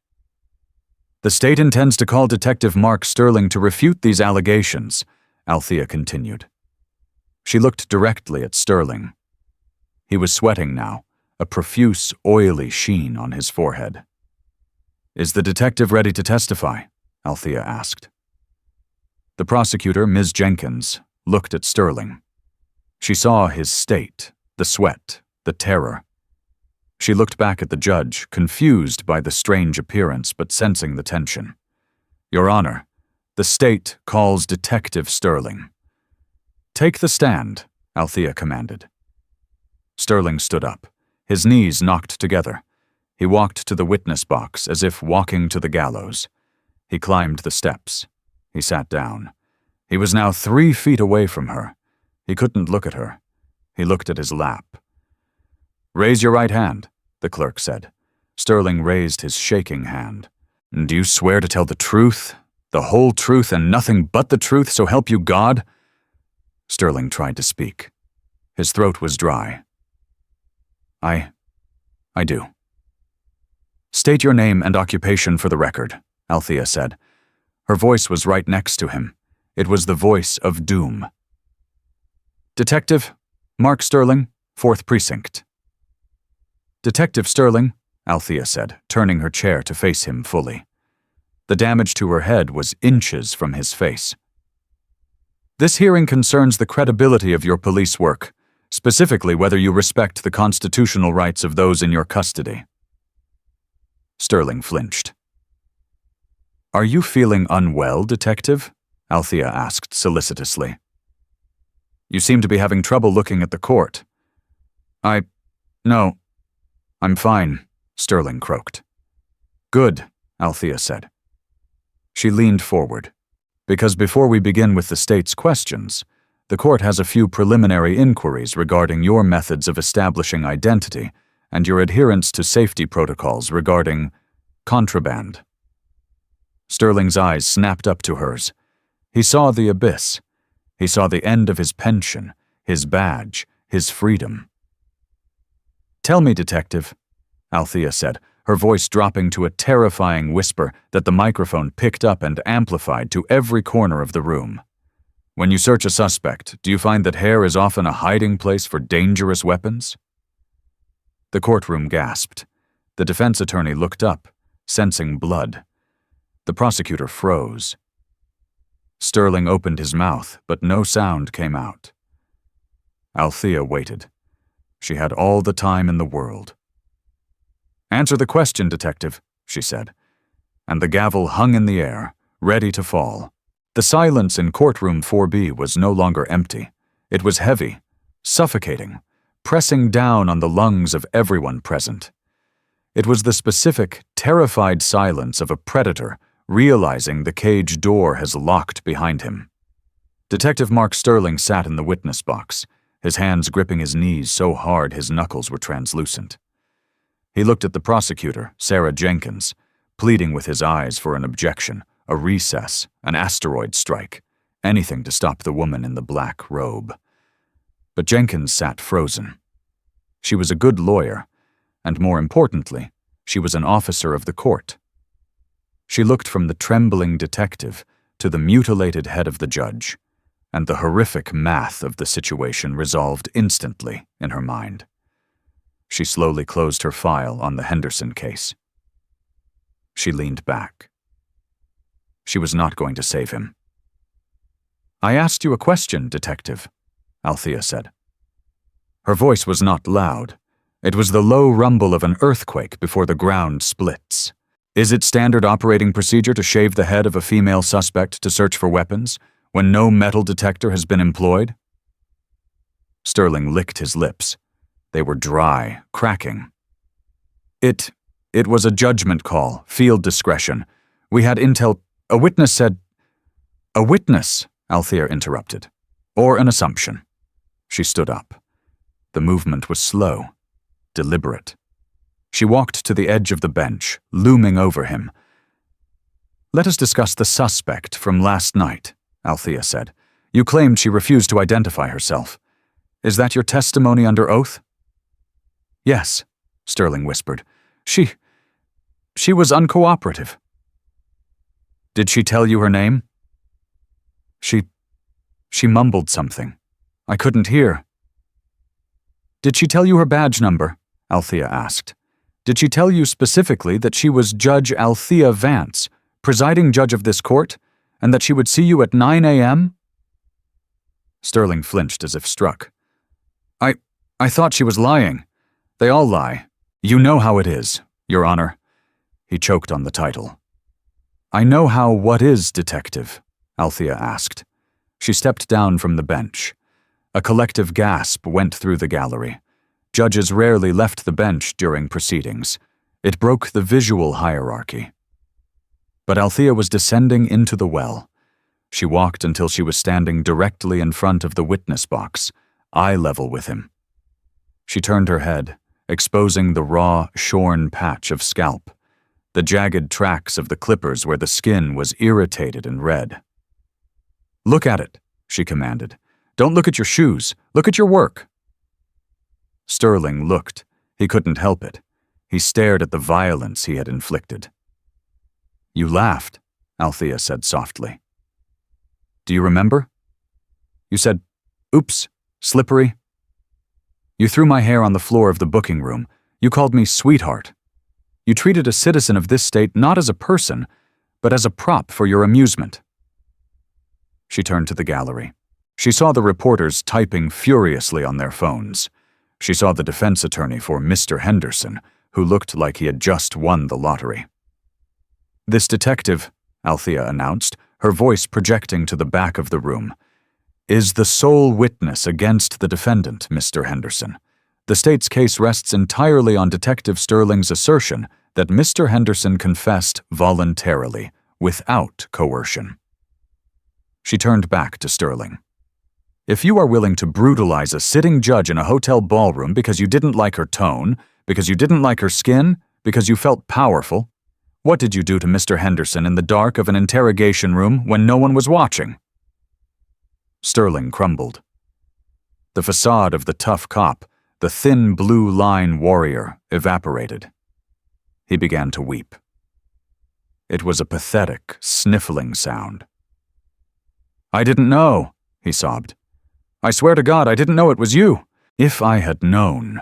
"The state intends to call Detective Mark Sterling to refute these allegations," Althea continued. She looked directly at Sterling. He was sweating now, a profuse, oily sheen on his forehead. "Is the detective ready to testify?" Althea asked. The prosecutor, Ms. Jenkins, looked at Sterling. She saw his state, the sweat, the terror. She looked back at the judge, confused by the strange appearance but sensing the tension. "Your Honor, the state calls Detective Sterling." "Take the stand," Althea commanded. Sterling stood up, his knees knocked together. He walked to the witness box as if walking to the gallows. He climbed the steps. He sat down. He was now 3 feet away from her. He couldn't look at her. He looked at his lap. "Raise your right hand," the clerk said. Sterling raised his shaking hand. "Do you swear to tell the truth, the whole truth and nothing but the truth, so help you God?" Sterling tried to speak. His throat was dry. I do. State your name and occupation for the record, Althea said. Her voice was right next to him. It was the voice of doom. Detective Mark Sterling, 4th Precinct. Detective Sterling, Althea said, turning her chair to face him fully. The damage to her head was inches from his face. This hearing concerns the credibility of your police work, specifically whether you respect the constitutional rights of those in your custody. Sterling flinched. Are you feeling unwell, Detective? Althea asked solicitously. You seem to be having trouble looking at the court. No, I'm fine, Sterling croaked. Good, Althea said. She leaned forward. Because before we begin with the state's questions, the court has a few preliminary inquiries regarding your methods of establishing identity and your adherence to safety protocols regarding contraband. Sterling's eyes snapped up to hers. He saw the abyss. He saw the end of his pension, his badge, his freedom. Tell me, Detective, Althea said, her voice dropping to a terrifying whisper that the microphone picked up and amplified to every corner of the room. When you search a suspect, do you find that hair is often a hiding place for dangerous weapons? The courtroom gasped. The defense attorney looked up, sensing blood. The prosecutor froze. Sterling opened his mouth, but no sound came out. Althea waited. She had all the time in the world. Answer the question, Detective, she said, and the gavel hung in the air, ready to fall. The silence in courtroom 4B was no longer empty. It was heavy, suffocating, pressing down on the lungs of everyone present. It was the specific, terrified silence of a predator realizing the cage door has locked behind him. Detective Mark Sterling sat in the witness box, his hands gripping his knees so hard his knuckles were translucent. He looked at the prosecutor, Sarah Jenkins, pleading with his eyes for an objection, a recess, an asteroid strike, anything to stop the woman in the black robe. But Jenkins sat frozen. She was a good lawyer, and more importantly, she was an officer of the court. She looked from the trembling detective to the mutilated head of the judge, and the horrific math of the situation resolved instantly in her mind. She slowly closed her file on the Henderson case. She leaned back. She was not going to save him. I asked you a question, Detective, Althea said. Her voice was not loud. It was the low rumble of an earthquake before the ground splits. Is it standard operating procedure to shave the head of a female suspect to search for weapons when no metal detector has been employed? Sterling licked his lips. They were dry, cracking. It was a judgment call, field discretion. We had intel. A witness said. A witness, Althea interrupted. Or an assumption. She stood up. The movement was slow, deliberate. She walked to the edge of the bench, looming over him. Let us discuss the suspect from last night, Althea said. You claimed she refused to identify herself. Is that your testimony under oath? Yes, Sterling whispered. She was uncooperative. Did she tell you her name? She mumbled something. I couldn't hear. Did she tell you her badge number? Althea asked. Did she tell you specifically that she was Judge Althea Vance, presiding judge of this court, and that she would see you at 9 a.m.? Sterling flinched as if struck. I thought she was lying. They all lie. You know how it is, Your Honor. He choked on the title. I know how what is, Detective? Althea asked. She stepped down from the bench. A collective gasp went through the gallery. Judges rarely left the bench during proceedings. It broke the visual hierarchy. But Althea was descending into the well. She walked until she was standing directly in front of the witness box, eye level with him. She turned her head, exposing the raw, shorn patch of scalp, the jagged tracks of the clippers where the skin was irritated and red. Look at it, she commanded. Don't look at your shoes. Look at your work. Sterling looked. He couldn't help it. He stared at the violence he had inflicted. "You laughed," Althea said softly. "Do you remember? You said, 'Oops, slippery.' You threw my hair on the floor of the booking room. You called me sweetheart. You treated a citizen of this state not as a person, but as a prop for your amusement." She turned to the gallery. She saw the reporters typing furiously on their phones. She saw the defense attorney for Mr. Henderson, who looked like he had just won the lottery. "This detective," Althea announced, her voice projecting to the back of the room, "is the sole witness against the defendant, Mr. Henderson. The state's case rests entirely on Detective Sterling's assertion that Mr. Henderson confessed voluntarily, without coercion." She turned back to Sterling. "If you are willing to brutalize a sitting judge in a hotel ballroom because you didn't like her tone, because you didn't like her skin, because you felt powerful, what did you do to Mr. Henderson in the dark of an interrogation room when no one was watching?" Sterling crumbled. The facade of the tough cop, the thin blue line warrior, evaporated. He began to weep. It was a pathetic, sniffling sound. "I didn't know," he sobbed. "I swear to God, I didn't know it was you. If I had known."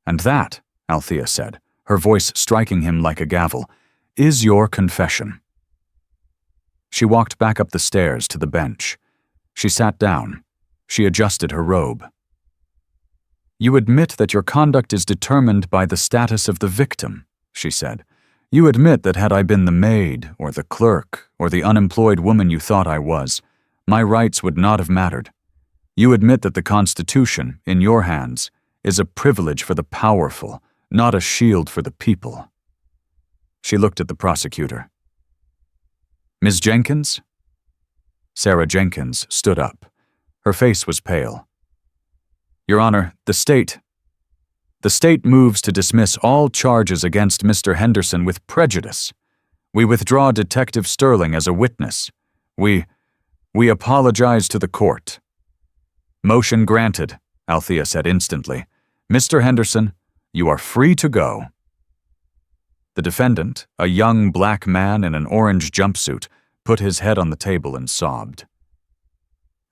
"And that," Althea said, her voice striking him like a gavel, "is your confession." She walked back up the stairs to the bench. She sat down. She adjusted her robe. "You admit that your conduct is determined by the status of the victim," she said. "You admit that had I been the maid, or the clerk, or the unemployed woman you thought I was, my rights would not have mattered. You admit that the Constitution, in your hands, is a privilege for the powerful, not a shield for the people." She looked at the prosecutor. "Ms. Jenkins?" Sarah Jenkins stood up. Her face was pale. "Your Honor, the state moves to dismiss all charges against Mr. Henderson with prejudice. We withdraw Detective Sterling as a witness. We apologize to the court." "Motion granted," Althea said instantly. "Mr. Henderson, you are free to go." The defendant, a young black man in an orange jumpsuit, put his head on the table and sobbed.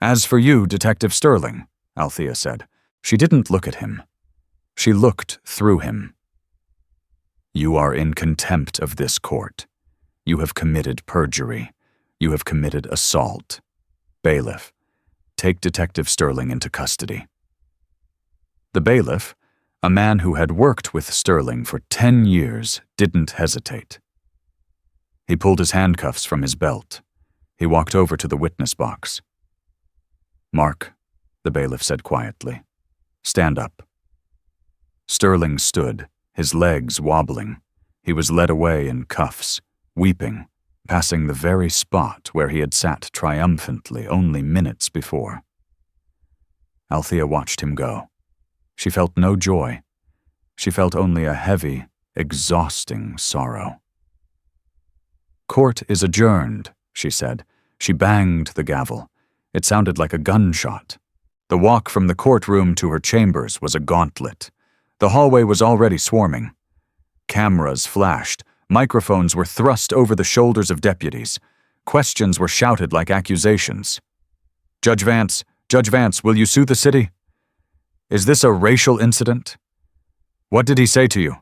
"As for you, Detective Sterling," Althea said. She didn't look at him. She looked through him. "You are in contempt of this court. You have committed perjury. You have committed assault. Bailiff, take Detective Sterling into custody." The bailiff, a man who had worked with Sterling for 10 years, didn't hesitate. He pulled his handcuffs from his belt. He walked over to the witness box. "Mark," the bailiff said quietly, "stand up." Sterling stood, his legs wobbling. He was led away in cuffs, weeping, passing the very spot where he had sat triumphantly only minutes before. Althea watched him go. She felt no joy. She felt only a heavy, exhausting sorrow. "Court is adjourned," she said. She banged the gavel. It sounded like a gunshot. The walk from the courtroom to her chambers was a gauntlet. The hallway was already swarming. Cameras flashed. Microphones were thrust over the shoulders of deputies. Questions were shouted like accusations. Judge Vance, will you sue the city? Is this a racial incident? What did he say to you?"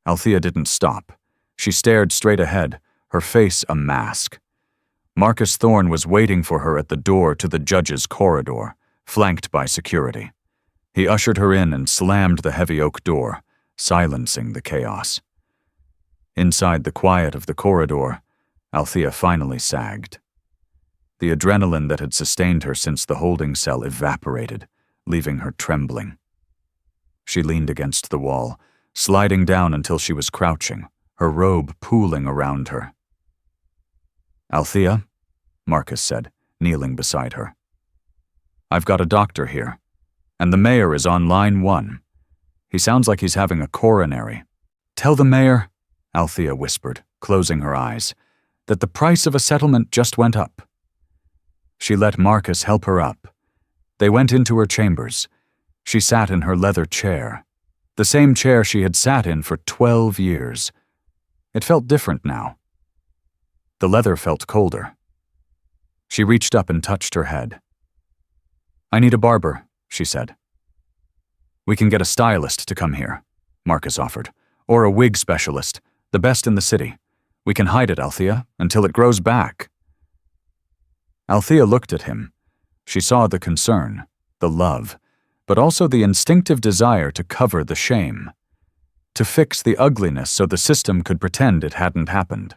Althea didn't stop. She stared straight ahead, her face a mask. Marcus Thorne was waiting for her at the door to the judge's corridor, flanked by security. He ushered her in and slammed the heavy oak door, silencing the chaos. Inside the quiet of the corridor, Althea finally sagged. The adrenaline that had sustained her since the holding cell evaporated, leaving her trembling. She leaned against the wall, sliding down until she was crouching, her robe pooling around her. "Althea," Marcus said, kneeling beside her. "I've got a doctor here, and the mayor is on line 1. He sounds like he's having a coronary. Tell the mayor," Althea whispered, closing her eyes, "that the price of a settlement just went up." She let Marcus help her up. They went into her chambers. She sat in her leather chair, the same chair she had sat in for 12 years. It felt different now. The leather felt colder. She reached up and touched her head. "I need a barber," she said. "We can get a stylist to come here," Marcus offered, "or a wig specialist, the best in the city. We can hide it, Althea, until it grows back." Althea looked at him. She saw the concern, the love, but also the instinctive desire to cover the shame, to fix the ugliness so the system could pretend it hadn't happened.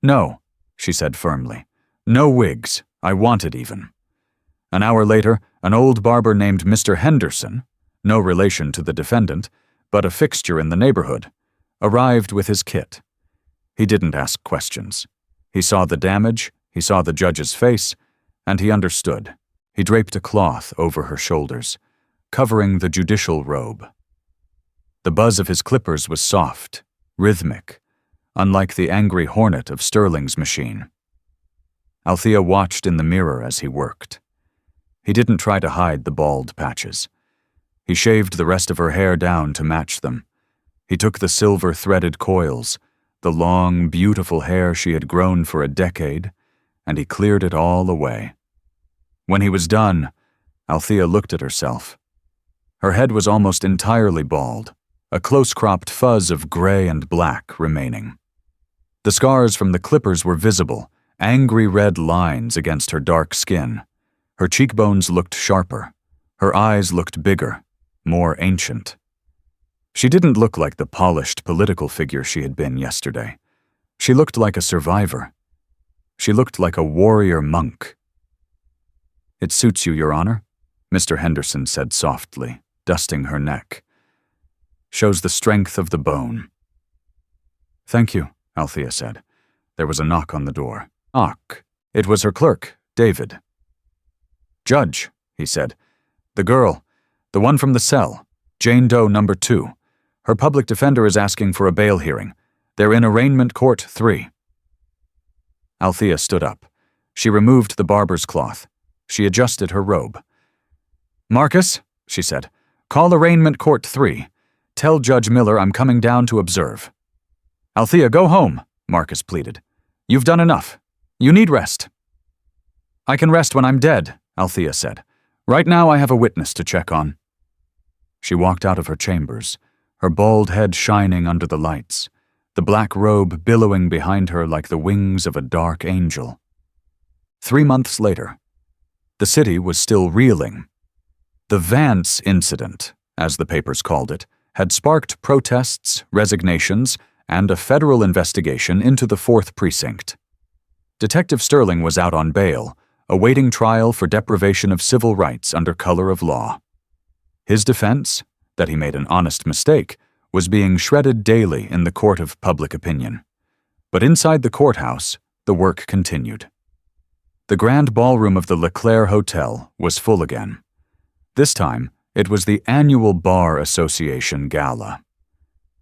"No," she said firmly. "No wigs. I want it even." An hour later, an old barber named Mr. Henderson, no relation to the defendant, but a fixture in the neighborhood, arrived with his kit. He didn't ask questions. He saw the damage, he saw the judge's face, and he understood. He draped a cloth over her shoulders, covering the judicial robe. The buzz of his clippers was soft, rhythmic, unlike the angry hornet of Sterling's machine. Althea watched in the mirror as he worked. He didn't try to hide the bald patches. He shaved the rest of her hair down to match them. He took the silver-threaded coils, the long, beautiful hair she had grown for a decade, and he cleared it all away. When he was done, Althea looked at herself. Her head was almost entirely bald, a close-cropped fuzz of gray and black remaining. The scars from the clippers were visible, angry red lines against her dark skin. Her cheekbones looked sharper. Her eyes looked bigger, more ancient. She didn't look like the polished political figure she had been yesterday. She looked like a survivor. She looked like a warrior monk. "It suits you, Your Honor," Mr. Henderson said softly, dusting her neck. "Shows the strength of the bone." "Thank you," Althea said. There was a knock on the door. Knock. It was her clerk, David. "Judge," he said. "The girl, the one from the cell, Jane Doe number 2. Her public defender is asking for a bail hearing. They're in Arraignment Court 3. Althea stood up. She removed the barber's cloth. She adjusted her robe. "Marcus," she said, "call Arraignment Court 3. Tell Judge Miller I'm coming down to observe." "Althea, go home," Marcus pleaded. "You've done enough. You need rest." "I can rest when I'm dead," Althea said. "Right now I have a witness to check on." She walked out of her chambers, her bald head shining under the lights, the black robe billowing behind her like the wings of a dark angel. 3 months later, the city was still reeling. The Vance incident, as the papers called it, had sparked protests, resignations, and a federal investigation into the 4th Precinct. Detective Sterling was out on bail, awaiting trial for deprivation of civil rights under color of law. His defense, that he made an honest mistake, was being shredded daily in the court of public opinion. But inside the courthouse, the work continued. The grand ballroom of the LeClaire Hotel was full again. This time, it was the annual Bar Association Gala.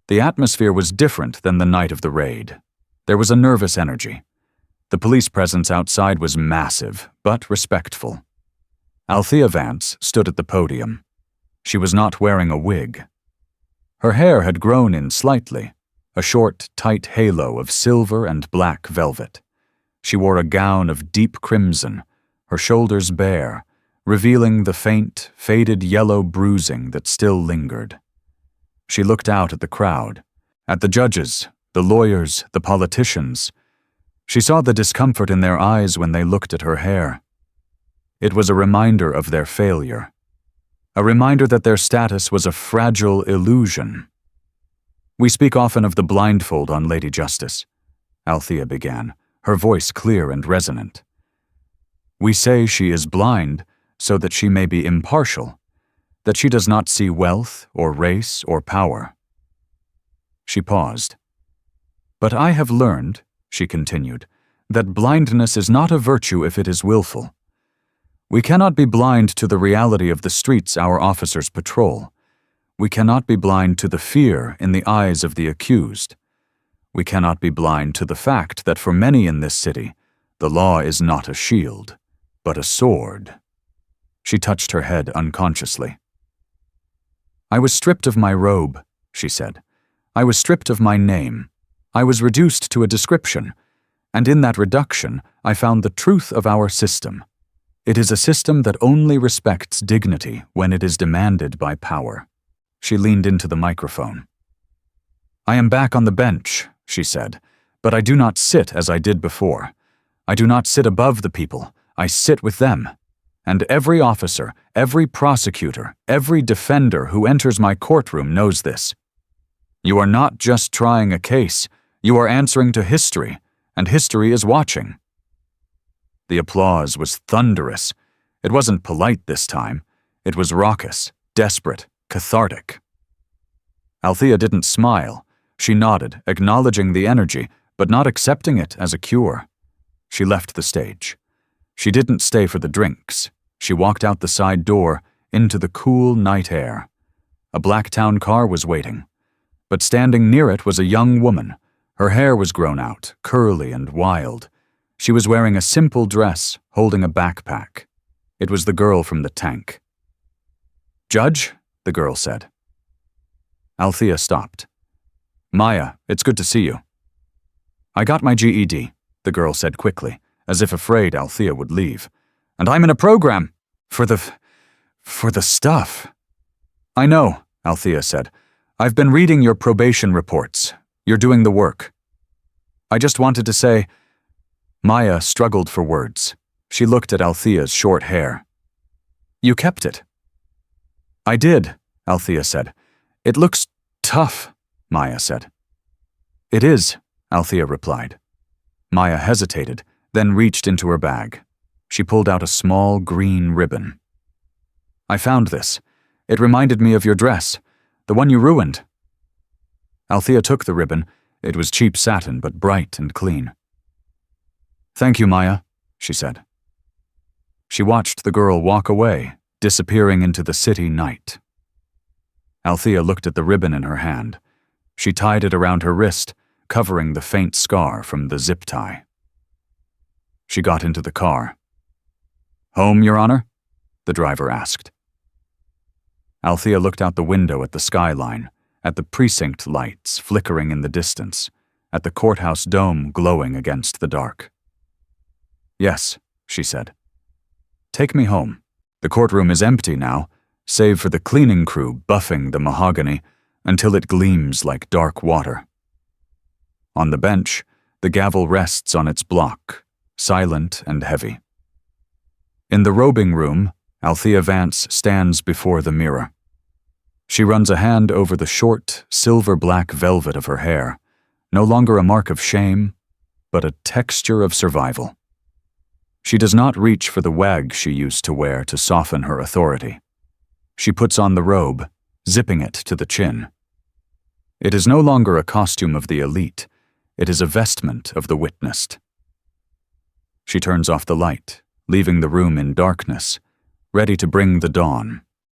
The atmosphere was different than the night of the raid. There was a nervous energy. The police presence outside was massive, but respectful. Althea Vance stood at the podium. She was not wearing a wig. Her hair had grown in slightly, a short, tight halo of silver and black velvet. She wore a gown of deep crimson, her shoulders bare, revealing the faint, faded yellow bruising that still lingered. She looked out at the crowd, at the judges, the lawyers, the politicians. She saw the discomfort in their eyes when they looked at her hair. It was a reminder of their failure, a reminder that their status was a fragile illusion. "We speak often of the blindfold on Lady Justice," Althea began, her voice clear and resonant. "We say she is blind so that she may be impartial, that she does not see wealth or race or power." She paused. "But I have learned," she continued, "that blindness is not a virtue if it is willful. We cannot be blind to the reality of the streets our officers patrol. We cannot be blind to the fear in the eyes of the accused. We cannot be blind to the fact that for many in this city, the law is not a shield, but a sword." She touched her head unconsciously. I was stripped of my robe, she said. I was stripped of my name. I was reduced to a description, and in that reduction I found the truth of our system. It is a system that only respects dignity when it is demanded by power. She leaned into the microphone. I am back on the bench, she said, but I do not sit as I did before. I do not sit above the people, I sit with them. And every officer, every prosecutor, every defender who enters my courtroom knows this. You are not just trying a case, you are answering to history, and history is watching. The applause was thunderous. It wasn't polite this time. It was raucous, desperate, cathartic. Althea didn't smile. She nodded, acknowledging the energy, but not accepting it as a cure. She left the stage. She didn't stay for the drinks. She walked out the side door, into the cool night air. A Blacktown car was waiting. But standing near it was a young woman. Her hair was grown out, curly and wild. She was wearing a simple dress, holding a backpack. It was the girl from the tank. Judge, the girl said. Althea stopped. Maya, it's good to see you. I got my GED, the girl said quickly, as if afraid Althea would leave. And I'm in a program for the stuff. I know, Althea said. I've been reading your probation reports. You're doing the work. I just wanted to say... Maya struggled for words. She looked at Althea's short hair. You kept it. I did, Althea said. It looks tough, Maya said. It is, Althea replied. Maya hesitated, then reached into her bag. She pulled out a small green ribbon. I found this. It reminded me of your dress, the one you ruined. Althea took the ribbon. It was cheap satin, but bright and clean. Thank you, Maya, she said. She watched the girl walk away, disappearing into the city night. Althea looked at the ribbon in her hand. She tied it around her wrist, covering the faint scar from the zip tie. She got into the car. Home, Your Honor? The driver asked. Althea looked out the window at the skyline, at the precinct lights flickering in the distance, at the courthouse dome glowing against the dark. Yes, she said. Take me home. The courtroom is empty now, save for the cleaning crew buffing the mahogany until it gleams like dark water. On the bench, the gavel rests on its block, silent and heavy. In the robing room, Althea Vance stands before the mirror. She runs a hand over the short, silver-black velvet of her hair, no longer a mark of shame, but a texture of survival. She does not reach for the wag she used to wear to soften her authority. She puts on the robe, zipping it to the chin. It is no longer a costume of the elite. It is a vestment of the witnessed. She turns off the light, leaving the room in darkness, ready to bring the dawn.